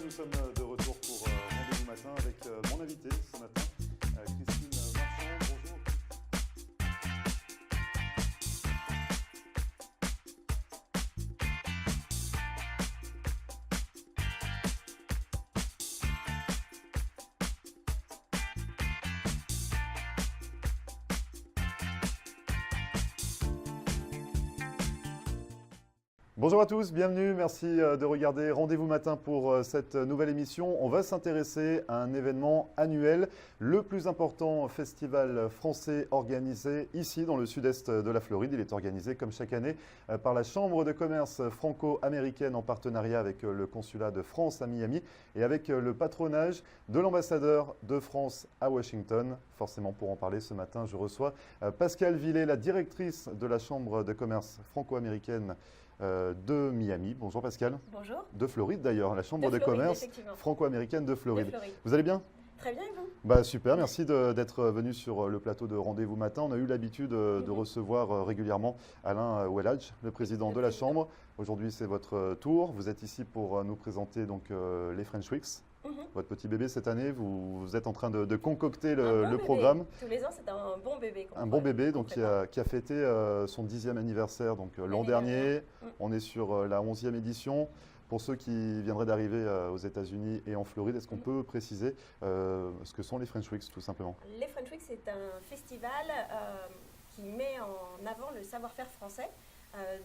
nous sommes de retour pour Rendez-vous matin avec mon invité ce matin, Christine Marchand. Bonjour. Bonjour à tous, bienvenue, merci de regarder Rendez-vous matin pour cette nouvelle émission. On va s'intéresser à un événement annuel, le plus important festival français organisé ici dans le sud-est de la Floride. Il est organisé comme chaque année par la Chambre de commerce franco-américaine en partenariat avec le consulat de France à Miami et avec le patronage de l'ambassadeur de France à Washington. Forcément, pour en parler ce matin, je reçois Pascale Villet, la directrice de la Chambre de commerce franco-américaine de Miami. Bonjour Pascal. Bonjour. De Floride d'ailleurs, la Chambre de commerce franco-américaine de Floride. Vous allez bien? Très bien et vous? Super, merci d'être venu sur le plateau de Rendez-vous matin. On a eu l'habitude de recevoir régulièrement Alain Welladj, le président de la Chambre. Aujourd'hui c'est votre tour. Vous êtes ici pour nous présenter donc, les French Weeks. Votre petit bébé cette année, vous êtes en train de concocter le programme. Tous les ans, c'est un bon bébé. Un bon bébé donc, qui a fêté son 10e anniversaire l'an dernier. On est sur la 11e édition. Pour ceux qui viendraient d'arriver aux États-Unis et en Floride, est-ce qu'on peut préciser ce que sont les French Weeks tout simplement? Les French Weeks, c'est un festival qui met en avant le savoir-faire français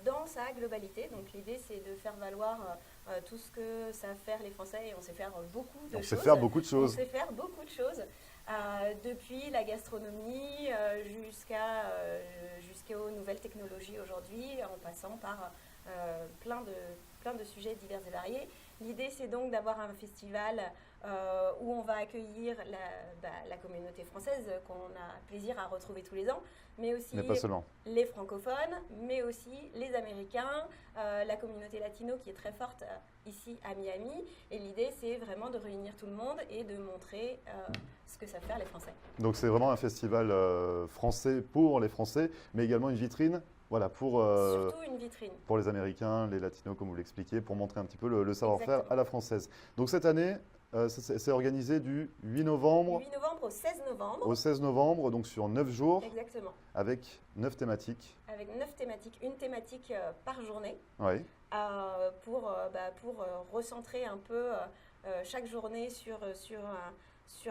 dans sa globalité. Donc l'idée, c'est de faire valoir tout ce que savent faire les Français et on sait faire beaucoup de choses. On sait faire beaucoup de choses. On sait faire beaucoup de choses. Depuis la gastronomie jusqu'aux nouvelles technologies aujourd'hui, en passant par plein de sujets divers et variés. L'idée, c'est donc d'avoir un festival où on va accueillir la communauté française qu'on a plaisir à retrouver tous les ans, mais aussi les francophones, mais aussi les Américains, la communauté latino qui est très forte ici à Miami. Et l'idée, c'est vraiment de réunir tout le monde et de montrer ce que savent faire les Français. Donc c'est vraiment un festival français pour les Français, mais également une vitrine. Voilà, surtout une vitrine. Pour les Américains, les Latinos, comme vous l'expliquiez, pour montrer un petit peu le savoir-faire à la française. Donc cette année, c'est organisé du 8 novembre. 8 novembre au 16 novembre. Au 16 novembre, donc sur 9 jours. Exactement. Avec 9 thématiques. Avec 9 thématiques, une thématique par journée. Oui. Pour recentrer un peu chaque journée sur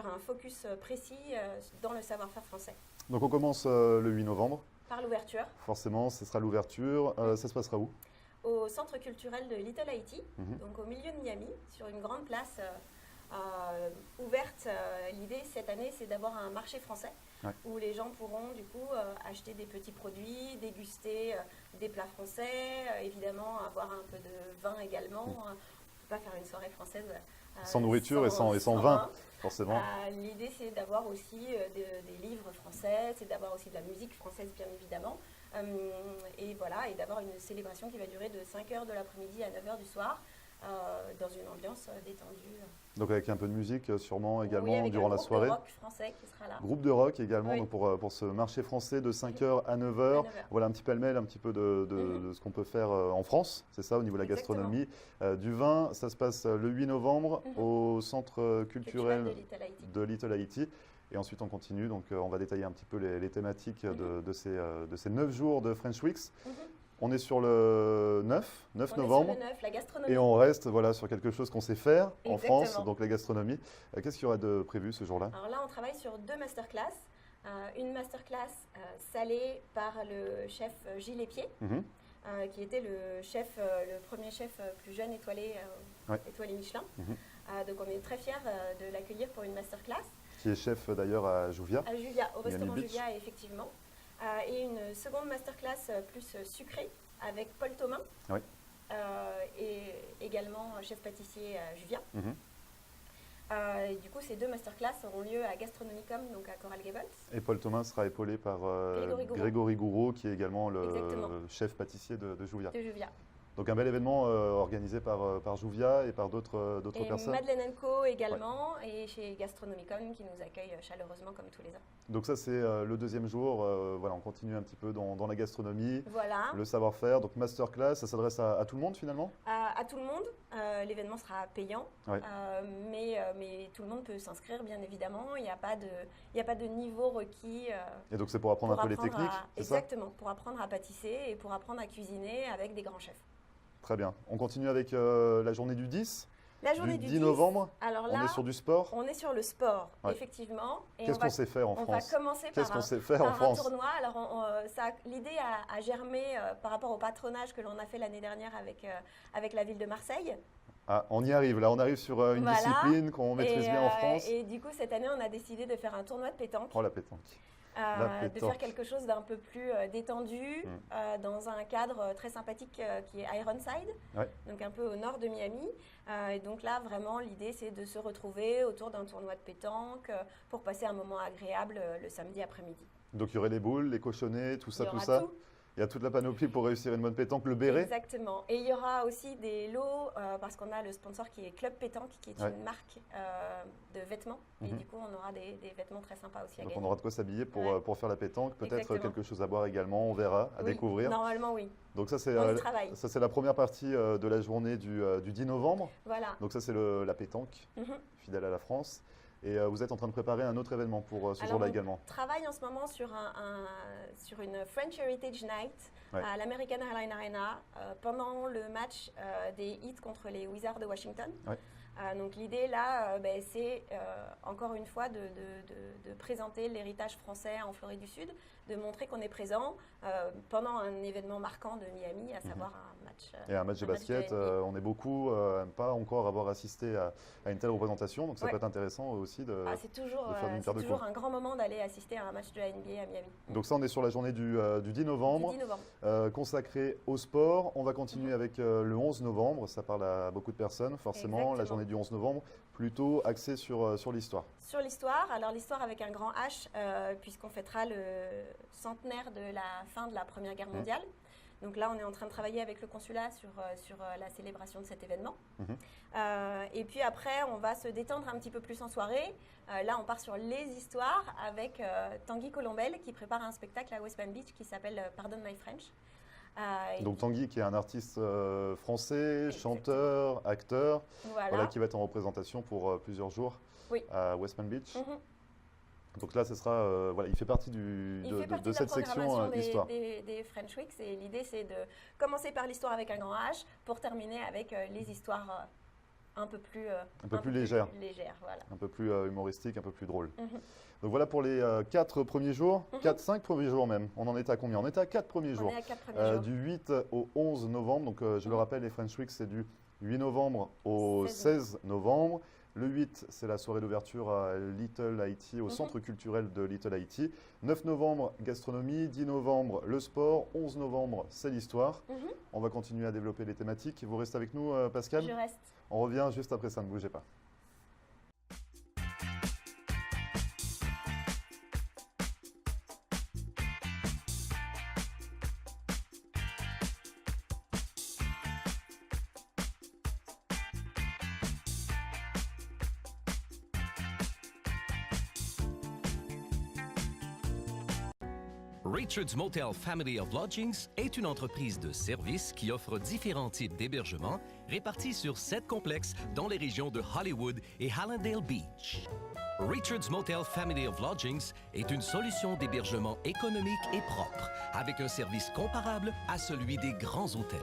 un focus précis dans le savoir-faire français. Donc on commence le 8 novembre. Par l'ouverture. Forcément, ce sera l'ouverture. Ça se passera où? Au centre culturel de Little Haiti, donc au milieu de Miami, sur une grande place ouverte. L'idée cette année, c'est d'avoir un marché français où les gens pourront du coup acheter des petits produits, déguster des plats français, évidemment avoir un peu de vin également. On ne peut pas faire une soirée française sans nourriture et sans vin. Forcément. L'idée, c'est d'avoir aussi des livres français, c'est d'avoir aussi de la musique française, bien évidemment. Et voilà, et d'avoir une célébration qui va durer de 5h de l'après-midi à 9h du soir, dans une ambiance détendue. Donc avec un peu de musique sûrement également avec durant la soirée. Groupe de rock français qui sera là. Groupe de rock également, donc pour ce marché français de 5h à 9h. Voilà un petit pêle-mêle, un petit peu de ce qu'on peut faire en France, c'est ça au niveau de la gastronomie. Du vin, ça se passe le 8 novembre au centre culturel de Little Haiti. Et ensuite on continue, donc on va détailler un petit peu les thématiques de ces 9 jours de French Weeks. On est sur le 9 novembre, sur le 9, la gastronomie. Et on reste sur quelque chose qu'on sait faire en France, donc la gastronomie. Qu'est-ce qu'il y aura de prévu ce jour-là? Alors là, on travaille sur 2 masterclass. Une masterclass salée par le chef Gilles Épier, qui était le premier chef plus jeune étoilé Michelin. Donc on est très fiers de l'accueillir pour une masterclass. Qui est chef d'ailleurs à Juvia. À Juvia, au restaurant Juvia, effectivement. Et une seconde masterclass plus sucrée avec Paul Thomas, et également chef pâtissier à Juvia. Et du coup, ces 2 masterclass auront lieu à Gastronomicum, donc à Coral Gables. Et Paul Thomas sera épaulé par Grégory Gouraud, qui est également le chef pâtissier de Juvia. Donc un bel événement organisé par Juvia et par d'autres personnes. Madeleine & Co également, et chez Gastronomicum qui nous accueille chaleureusement comme tous les ans. Donc ça c'est le deuxième jour, voilà, on continue un petit peu dans la gastronomie, voilà. Le savoir-faire, donc masterclass, ça s'adresse à tout le monde finalement? À tout le monde, L'événement sera payant, Ouais. mais tout le monde peut s'inscrire, bien évidemment. Il n'y a pas de niveau requis. Et donc c'est pour apprendre un peu les techniques, c'est ça? Exactement, pour apprendre à pâtisser et pour apprendre à cuisiner avec des grands chefs. Très bien. On continue avec la journée du 10, La journée du du 10 novembre. Alors On là, est sur du sport. on est sur le sport, Ouais. effectivement. Et Qu'est-ce qu'on sait faire en on va France? commencer Qu'est-ce par qu'on sait faire en un France? tournoi. Alors, l'idée a germé par rapport au patronage que l'on a fait l'année dernière avec la ville de Marseille. Ah, on y arrive là, on arrive sur une Voilà. discipline qu'on maîtrise bien en France. Et du coup, cette année, on a décidé de faire un tournoi de pétanque. Oh la pétanque. La De pétanque. faire quelque chose d'un peu plus détendu, dans un cadre très sympathique qui est Ironside, Ouais. donc un peu au nord de Miami. Et donc là, vraiment, l'idée, c'est de se retrouver autour d'un tournoi de pétanque pour passer un moment agréable le samedi après-midi. Donc il y aurait les boules, les cochonnets, tout ça, Il y tout aura ça. tout. Il y a toute la panoplie pour réussir une bonne pétanque, le béret. Exactement. Et il y aura aussi des lots, parce qu'on a le sponsor qui est Club Pétanque, qui est Ouais. une marque de vêtements. Et du coup, on aura des vêtements très sympas aussi à Donc gagner. on aura de quoi s'habiller Ouais. pour faire la pétanque. Peut-être Exactement. quelque chose à boire également, on verra, à Oui, découvrir. Normalement, oui. Donc ça c'est On y travaille. ça c'est la première partie de la journée du 10 novembre. Voilà. Donc ça c'est la pétanque, Mhm. fidèle à la France. Et vous êtes en train de préparer un autre événement pour ce Alors, jour-là on également. travaille en ce moment sur une French Heritage Night Ouais. à l'American Airlines Arena pendant le match des Heat contre les Wizards de Washington. Ouais. Donc l'idée là, c'est encore une fois de présenter l'héritage français en Floride du Sud, de montrer qu'on est présent pendant un événement marquant de Miami, à savoir un match. Et un match de basket, NBA. on est beaucoup à ne pas encore avoir assisté à une telle représentation. Donc ça Ouais. peut être intéressant aussi de... C'est toujours, de faire d'une pierre deux toujours coups. un grand moment d'aller assister à un match de la NBA à Miami. Donc ça on est sur la journée du 10 novembre. Du 10 novembre. Consacré au sport. On va continuer avec le 11 novembre. Ça parle à beaucoup de personnes, forcément. La Exactement. journée du 11 novembre, plutôt axée sur l'histoire. Sur l'histoire, alors l'histoire avec un grand H, puisqu'on fêtera le centenaire de la fin de la Première Guerre mondiale. Donc là, on est en train de travailler avec le consulat sur la célébration de cet événement. Et puis après, on va se détendre un petit peu plus en soirée. Là, on part sur les histoires avec Tanguy Colombel qui prépare un spectacle à West Palm Beach qui s'appelle Pardon My French. Donc Tanguy qui est un artiste français, Exactement. chanteur, acteur, Voilà. voilà, qui va être en représentation pour plusieurs jours Oui. à West Palm Beach. Mhm. Donc là, ce sera, voilà, il fait partie Il fait partie de de la cette section programmation histoire. des French Weeks. Et l'idée, c'est de commencer par l'histoire avec un grand H pour terminer avec les histoires un peu plus légères. Voilà. Un peu plus humoristique, un peu plus drôle. Mhm. Donc voilà pour les 4 premiers jours, 4-5 premiers jours même. On en est à combien? On est à 4 premiers On jours. est à 4 premiers jours. Du 8 au 11 novembre. Donc je le rappelle, les French Week, c'est du 8 novembre au 16 novembre. Le 8, c'est la soirée d'ouverture à Little Haïti, au centre culturel de Little Haïti. 9 novembre, gastronomie. 10 novembre, le sport. 11 novembre, c'est l'histoire. On va continuer à développer les thématiques. Vous restez avec nous, Pascal? Je reste. On revient juste après ça, ne bougez pas. Richard's Motel Family of Lodgings est une entreprise de services qui offre différents types d'hébergements répartis sur 7 complexes dans les régions de Hollywood et Hallandale Beach. Richard's Motel Family of Lodgings est une solution d'hébergement économique et propre, avec un service comparable à celui des grands hôtels.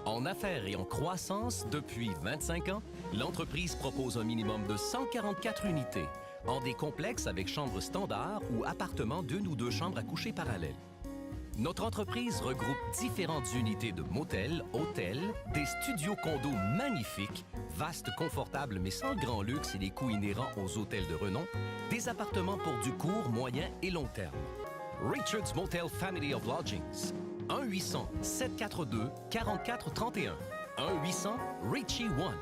En affaires et en croissance depuis 25 ans, l'entreprise propose un minimum de 144 unités, en des complexes avec chambres standards ou appartements d'1 ou 2 chambres à coucher parallèles. Notre entreprise regroupe différentes unités de motels, hôtels, des studios condos magnifiques, vastes, confortables mais sans le grand luxe et les coûts inhérents aux hôtels de renom, des appartements pour du court, moyen et long terme. Richard's Motel Family of Lodgings. 1-800-742-4431. 1-800-RICHIE-1.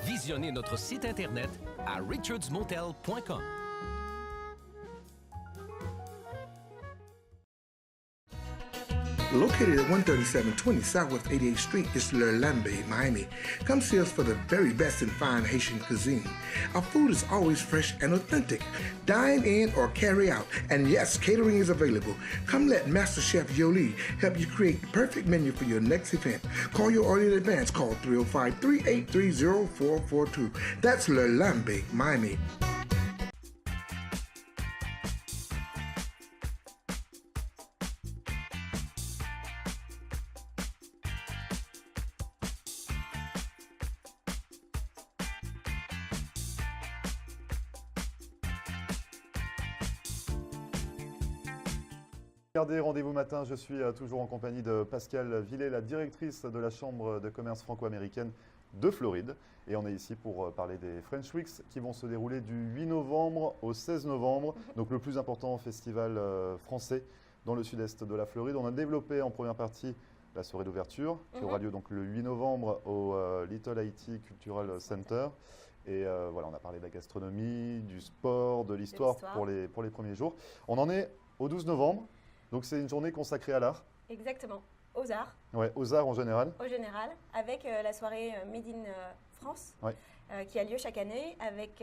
Visionnez notre site Internet à richardsmotel.com. Located at 13720 Southwest 88th Street, it's Le Lambe, Miami. Come see us for the very best in fine Haitian cuisine. Our food is always fresh and authentic. Dine in or carry out. And yes, catering is available. Come let Master Chef Yoli help you create the perfect menu for your next event. Call your order in advance. Call 305-383-0442. That's Le Lambe, Miami. Regardez Rendez-vous matin, je suis toujours en compagnie de Pascale Villet, la directrice de la Chambre de commerce franco-américaine de Floride. Et on est ici pour parler des French Weeks qui vont se dérouler du 8 novembre au 16 novembre. Donc le plus important festival français dans le sud-est de la Floride. On a développé en première partie la soirée d'ouverture qui aura lieu donc le 8 novembre au Little Haiti Cultural Center. Et voilà, on a parlé de la gastronomie, du sport, de l'histoire pour les premiers jours. On en est au 12 novembre. Donc c'est une journée consacrée à l'art. Exactement, aux arts. Ouais, aux arts en général. Au général, avec la soirée Made in France, qui a lieu chaque année, avec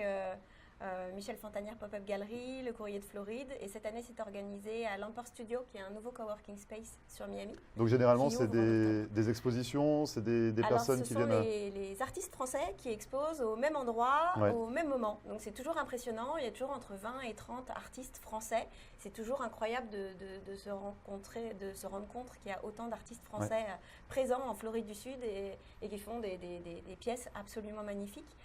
Michel Fontanière Pop-Up Gallery, le Courrier de Floride. Et cette année, c'est organisé à l'Empire Studio, qui est un nouveau coworking space sur Miami. Donc généralement, c'est des expositions, c'est des personnes qui viennent… Alors, ce sont les artistes français qui exposent au même endroit, au même moment. Donc c'est toujours impressionnant. Il y a toujours entre 20 et 30 artistes français. C'est toujours incroyable de se rencontrer, de se rendre compte qu'il y a autant d'artistes français présents en Floride du Sud et qui font des pièces absolument magnifiques.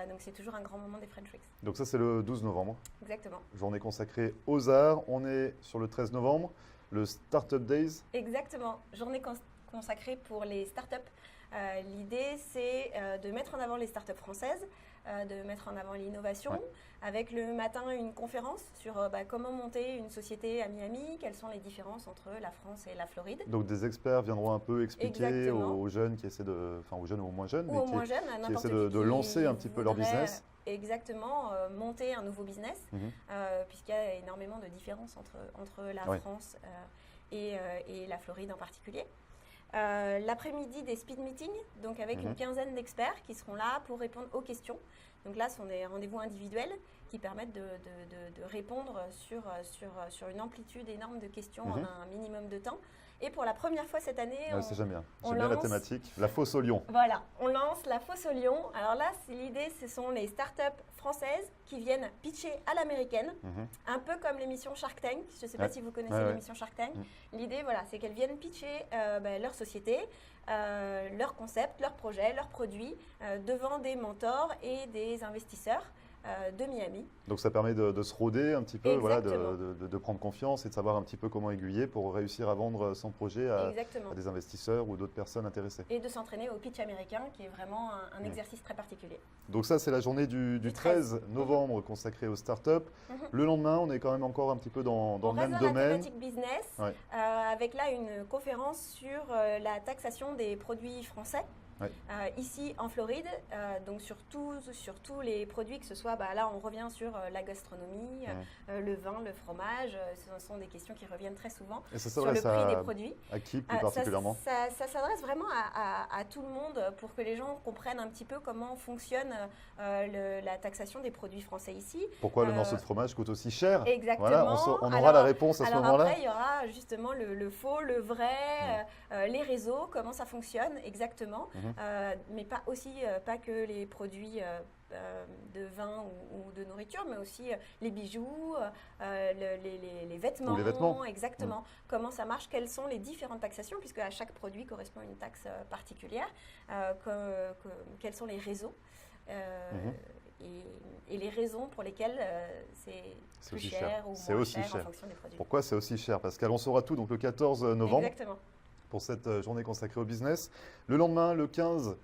Donc c'est toujours un grand moment des French Weeks. Donc ça c'est le 12 novembre. Exactement. Journée consacrée aux arts. On est sur le 13 novembre, le Startup Days. Exactement. Journée consacrée pour les startups. L'idée c'est de mettre en avant les startups françaises, de mettre en avant l'innovation, avec le matin une conférence sur comment monter une société à Miami, quelles sont les différences entre la France et la Floride. Donc des experts viendront un peu expliquer aux jeunes qui essaient aux jeunes ou aux moins jeunes, qui essaient de lancer un petit peu leur business. Exactement, monter un nouveau business, puisqu'il y a énormément de différences entre la France et la Floride en particulier. L'après-midi des speed meetings, donc avec une quinzaine d'experts qui seront là pour répondre aux questions. Donc là, ce sont des rendez-vous individuels qui permettent de répondre sur une amplitude énorme de questions en un minimum de temps. Et pour la première fois cette année, j'aime bien la thématique, la fosse au lion. Voilà, on lance la fosse au lion. Alors là, l'idée, ce sont les startups françaises qui viennent pitcher à l'américaine, un peu comme l'émission Shark Tank. Je ne sais pas si vous connaissez l'émission Shark Tank. L'idée, voilà, c'est qu'elles viennent pitcher leur société, leur concept, leur projet, leurs produits devant des mentors et des investisseurs de Miami. Donc ça permet de se rôder un petit peu, de prendre confiance et de savoir un petit peu comment aiguiller pour réussir à vendre son projet à des investisseurs ou d'autres personnes intéressées. Et de s'entraîner au pitch américain qui est vraiment un exercice très particulier. Donc ça c'est la journée du 13 novembre consacrée aux startups. Le lendemain on est quand même encore un petit peu dans le même domaine. La thématique business, avec là une conférence sur la taxation des produits français. Ici en Floride, donc sur tous les produits, que ce soit, là on revient sur la gastronomie, le vin, le fromage, ce sont des questions qui reviennent très souvent sur le prix des produits. À qui plus particulièrement? Ça s'adresse vraiment à tout le monde pour que les gens comprennent un petit peu comment fonctionne la taxation des produits français ici. Pourquoi le morceau de fromage coûte aussi cher? Exactement. Voilà, on aura la réponse à ce moment-là. Après, il y aura justement le faux, le vrai, les réseaux, comment ça fonctionne exactement. Mais pas que les produits de vin ou de nourriture, mais aussi les bijoux, les vêtements. Ou les vêtements. Exactement. Comment ça marche, quelles sont les différentes taxations, puisque à chaque produit correspond une taxe particulière. Quels sont les réseaux et les raisons pour lesquelles c'est plus cher ou moins cher en fonction des produits. Pourquoi c'est aussi cher? Pascal, on saura tout donc le 14 novembre. Exactement. Pour cette journée consacrée au business. Le lendemain, le 15,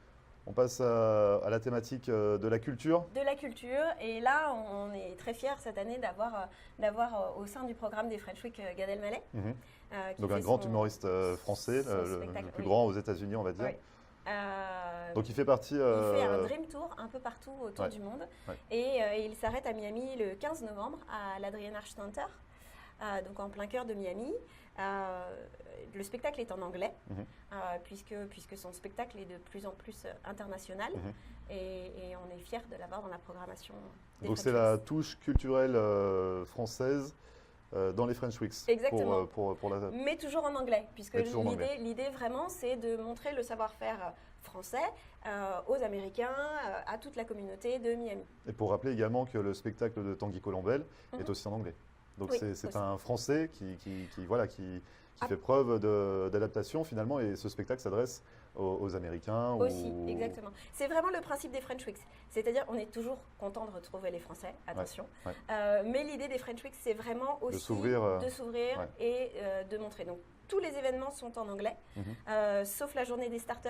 on passe à la thématique de la culture. De la culture. Et là, on est très fiers cette année d'avoir au sein du programme des French Week Gad Elmaleh. Donc un grand humoriste français, le plus grand aux États-Unis, on va dire. Donc il fait partie… Il fait un Dream Tour un peu partout autour du monde. Et il s'arrête à Miami le 15 novembre à l'Adrienne Arch Center. Donc en plein cœur de Miami. le spectacle est en anglais, puisque son spectacle est de plus en plus international, et on est fiers de l'avoir dans la programmation des Donc French c'est la Weeks. touche culturelle française dans les French Weeks. Exactement. Pour la... Mais toujours en anglais, puisque Mais toujours en anglais. l'idée vraiment, c'est de montrer le savoir-faire français aux Américains, à toute la communauté de Miami. Et pour rappeler également que le spectacle de Tanguy Colombel est aussi en anglais. Donc Oui, c'est aussi. un Français qui fait preuve d'adaptation finalement, et ce spectacle s'adresse aux Américains. Aussi, exactement. C'est vraiment le principe des French Weeks. C'est-à-dire, on est toujours content de retrouver les Français, attention. Ouais. Mais l'idée des French Weeks, c'est vraiment aussi s'ouvrir, ouais. Et de montrer. Donc, tous les événements sont en anglais, sauf la journée des startups,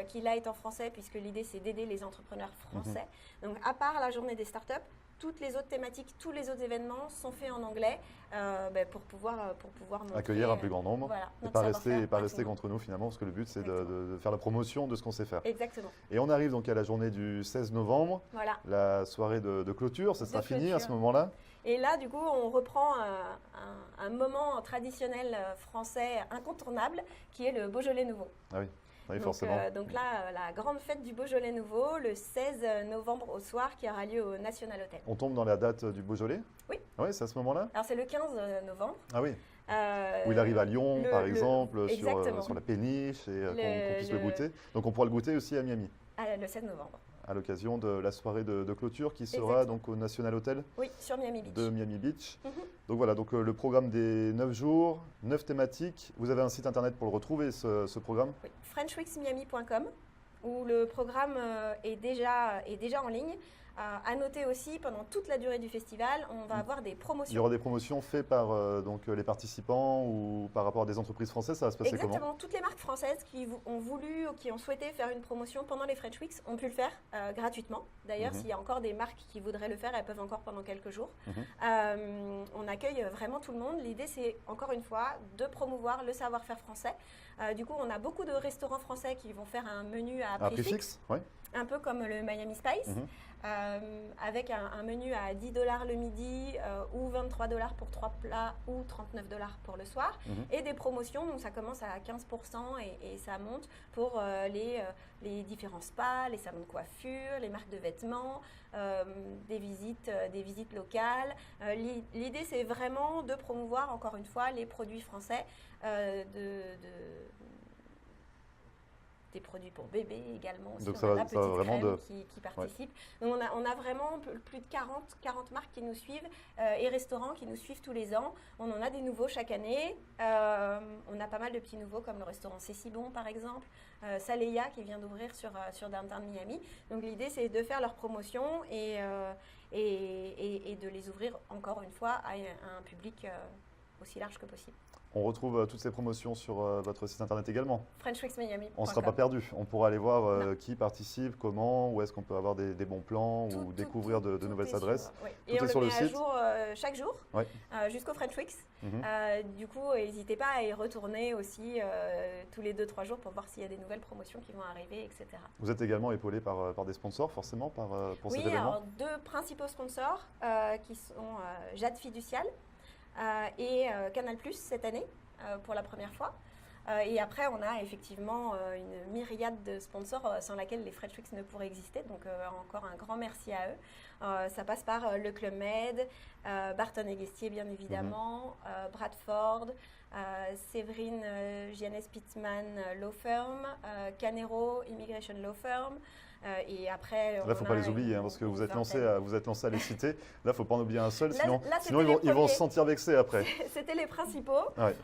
qui là est en français, puisque l'idée, c'est d'aider les entrepreneurs français. Donc, à part la journée des startups, toutes les autres thématiques, tous les autres événements sont faits en anglais pour pouvoir montrer, accueillir un plus grand nombre, voilà, et notre pas savoir-faire à tout rester le monde. contre nous finalement, parce que le but c'est de faire la promotion de ce qu'on sait faire. Exactement. Et on arrive donc à la journée du 16 novembre, Voilà. la soirée de clôture, ça sera fini à ce clôture. moment-là. Et là, du coup, on reprend un moment traditionnel français incontournable, qui est le Beaujolais nouveau. Ah oui, oui Donc, forcément. donc là, la grande fête du Beaujolais nouveau, le 16 novembre au soir, qui aura lieu au National Hotel. On tombe dans la date du Beaujolais? Oui. Oui, c'est à ce moment-là? Alors, c'est le 15 novembre. Ah oui. Euh, Où il arrive à Lyon, par exemple, exactement. sur la péniche, et qu'on puisse le le- goûter. Donc on pourra le goûter aussi à Miami, le 16 novembre. à l'occasion de la soirée de clôture qui sera Exactement. donc au National Hotel Oui, sur Miami Beach. de Miami Beach. Mhm. Donc voilà, donc, le programme des 9 jours, 9 thématiques. Vous avez un site internet pour le retrouver, ce programme? Oui, frenchweeksmiami.com, où le programme est déjà en ligne. À noter aussi, pendant toute la durée du festival, on va avoir des Il y promotions. aura des promotions faites par les participants ou par rapport à des entreprises françaises, ça va se passer comment? Exactement. Toutes les marques françaises qui ont voulu ou qui ont souhaité faire une promotion pendant les French Weeks ont pu le faire gratuitement. D'ailleurs, s'il y a encore des marques qui voudraient le faire, elles peuvent encore pendant quelques jours. On accueille vraiment tout le monde. L'idée, c'est encore une fois de promouvoir le savoir-faire français. Du coup, on a beaucoup de restaurants français qui vont faire un menu à Un prix prix fixe, fixe, oui. un peu comme le Miami Spice. Avec un menu à 10 $ le midi ou 23 $ pour 3 plats ou 39 $ pour le soir, et des promotions, donc ça commence à 15% et ça monte pour les différents spas, les salons de coiffure, les marques de vêtements, des visites locales. L'idée, c'est vraiment de promouvoir encore une fois les produits français, des produits pour bébés également. Aussi. Donc On ça a va- la ça va petite vraiment crème de- qui participe. Donc on a vraiment plus de 40 marques qui nous suivent et restaurants qui nous suivent tous les ans. On en a des nouveaux chaque année. On a pas mal de petits nouveaux comme le restaurant C'est Si Bon par exemple, Saleya qui vient d'ouvrir sur Downtown Miami. Donc l'idée, c'est de faire leur promotion et de les ouvrir encore une fois à un public aussi large que possible. On retrouve toutes ces promotions sur votre site internet également. FrenchWeeksMiami.com. On ne sera pas perdu. On pourra aller voir qui participe, comment, où est-ce qu'on peut avoir des bons plans ou découvrir de nouvelles adresses. Oui. Tout Et est on sur le le met à site. jour chaque jour Ouais. jusqu'au French Weeks. Mhm. Du coup, n'hésitez pas à y retourner aussi tous les 2-3 jours pour voir s'il y a des nouvelles promotions qui vont arriver, etc. Vous êtes également épaulé par des sponsors, forcément, pour cet Oui, événement. alors 2 principaux sponsors qui sont Jade Fiducial et Canal+ cette année pour la première fois. Et après, on a effectivement une myriade de sponsors sans laquelle les French Weeks ne pourraient exister. Donc, encore un grand merci à eux. Ça passe par le Club Med, Barton et Guestier, bien évidemment, Bradford, Séverine Gianès Pittman Law Firm, Canero Immigration Law Firm. Et après, Là, il ne faut pas les oublier, parce que vous êtes lancé à les citer. Là, il ne faut pas en oublier un seul, sinon c'était les ils vont se premiers. sentir vexés après. C'était les principaux. Ouais.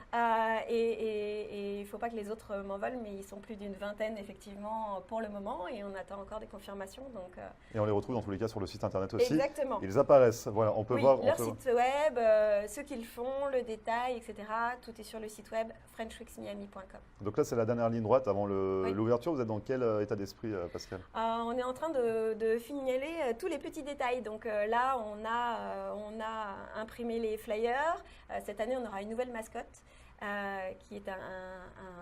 Et il ne faut pas que les autres m'en veulent, mais ils sont plus d'une vingtaine, effectivement, pour le moment. Et on attend encore des confirmations. Donc, Et on les retrouve dans tous les cas sur le site internet aussi. exactement. Ils apparaissent. Voilà, on peut Oui, voir. leur site web, ce qu'ils font, le détail, etc. Tout est sur le site web frenchweeksmiami.com. Donc là, c'est la dernière ligne droite avant Oui. l'ouverture. Vous êtes dans quel état d'esprit, Pascal? On est en train de signaler tous les petits détails. Donc là, on a imprimé les flyers. Cette année, on aura une nouvelle mascotte qui est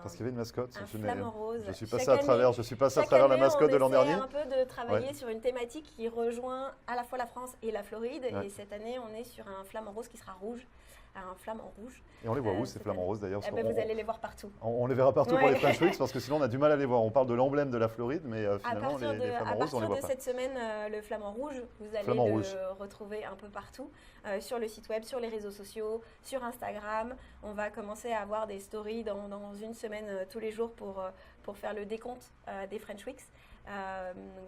Parce qu'il y avait une mascotte. un Je flamant rose. Je suis Chaque passé à année- travers. Je suis passé à Chaque travers la année, mascotte de l'an on essaie dernier. un peu de travailler Ouais. sur une thématique qui rejoint à la fois la France et la Floride. Ouais. Et cette année, on est sur un flamant rose qui sera rouge. un flamant rouge. Et on les voit où ces flamants roses d'ailleurs? Vous allez les voir partout. On les verra partout pour les French Weeks parce que sinon on a du mal à les voir. On parle de l'emblème de la Floride, mais finalement les flamants roses, on les voit pas. À partir de cette semaine, le flamant rouge, vous allez le retrouver un peu partout, sur le site web, sur les réseaux sociaux, sur Instagram. On va commencer à avoir des stories dans une semaine tous les jours pour faire le décompte des French Weeks.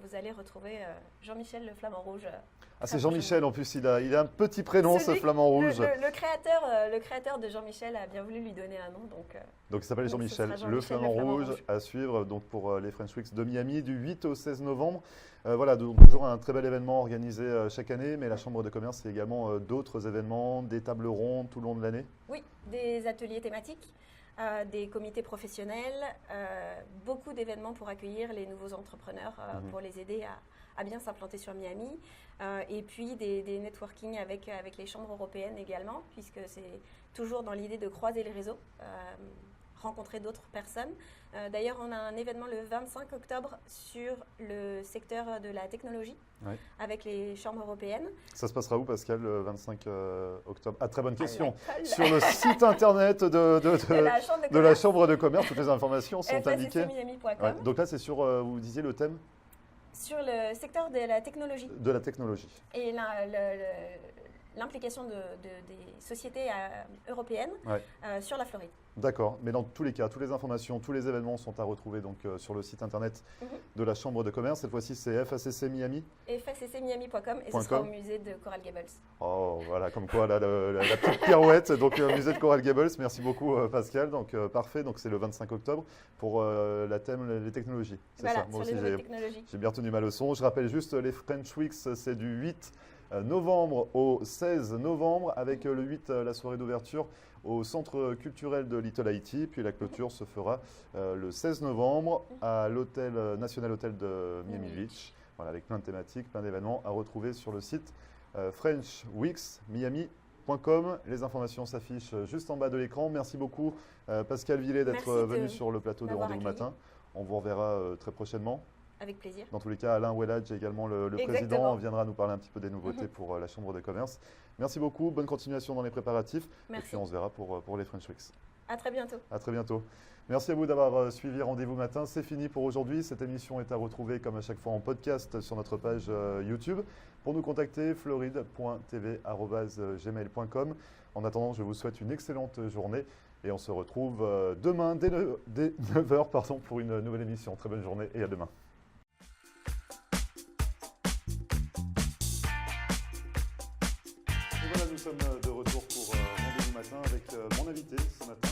Vous allez retrouver Jean-Michel le flamant rouge. C'est Jean-Michel en plus, il a un petit prénom, ce flamant rouge. Le créateur de Jean-Michel a bien voulu lui donner un nom. Donc il s'appelle Jean-Michel, le flamant rouge à suivre donc, pour les French Weeks de Miami du 8 au 16 novembre. Voilà, donc, toujours un très bel événement organisé chaque année, mais la Chambre de commerce, c'est également d'autres événements, des tables rondes tout le long de l'année. Oui, des ateliers thématiques. Des comités professionnels, beaucoup d'événements pour accueillir les nouveaux entrepreneurs, pour les aider à bien s'implanter sur Miami, et puis des networking avec les chambres européennes également, puisque c'est toujours dans l'idée de croiser les réseaux, rencontrer d'autres personnes. D'ailleurs, on a un événement le 25 octobre sur le secteur de la technologie, avec les chambres européennes. Ça se passera où, Pascal, le 25 octobre? Très bonne question. Sur le site internet de la Chambre de commerce, toutes les informations sont indiquées. Donc là, c'est sur, vous disiez le thème? Sur le secteur de la technologie. De la technologie. Et l'implication des sociétés européennes sur la Floride. D'accord, mais dans tous les cas, toutes les informations, tous les événements sont à retrouver donc, sur le site internet de la Chambre de commerce. Cette fois-ci, c'est FACC Miami. FACCmiami.com et ce sera au musée de Coral Gables. Oh, voilà, comme quoi, la petite pirouette. Donc, musée de Coral Gables, merci beaucoup Pascal. Donc, parfait, donc c'est le 25 octobre pour la thème les technologies. C'est ça, moi aussi j'ai bien retenu ma leçon. Je rappelle juste, les French Weeks, c'est du 8 novembre au 16 novembre, avec le 8, la soirée d'ouverture au Centre culturel de Little Haiti, puis la clôture se fera le 16 novembre à l'hôtel National Hotel de Miami Beach, voilà, avec plein de thématiques, plein d'événements à retrouver sur le site frenchweeksmiami.com. Les informations s'affichent juste en bas de l'écran. Merci beaucoup Pascal Villet d'être venu sur le plateau de Rendez-vous Matin. On vous reverra très prochainement. Avec plaisir. Dans tous les cas, Alain Ouelladj, également le président, viendra nous parler un petit peu des nouveautés pour la Chambre de commerce. Merci beaucoup, bonne continuation dans les préparatifs. Merci. Et puis on se verra pour les French Weeks. À très bientôt. À très bientôt. Merci à vous d'avoir suivi Rendez-vous Matin. C'est fini pour aujourd'hui. Cette émission est à retrouver comme à chaque fois en podcast sur notre page YouTube. Pour nous contacter, floride.tv@gmail.com. En attendant, je vous souhaite une excellente journée et on se retrouve demain dès 9h pour une nouvelle émission. Très bonne journée et à demain. Nous sommes de retour pour Rendez-vous Matin avec mon invité ce matin,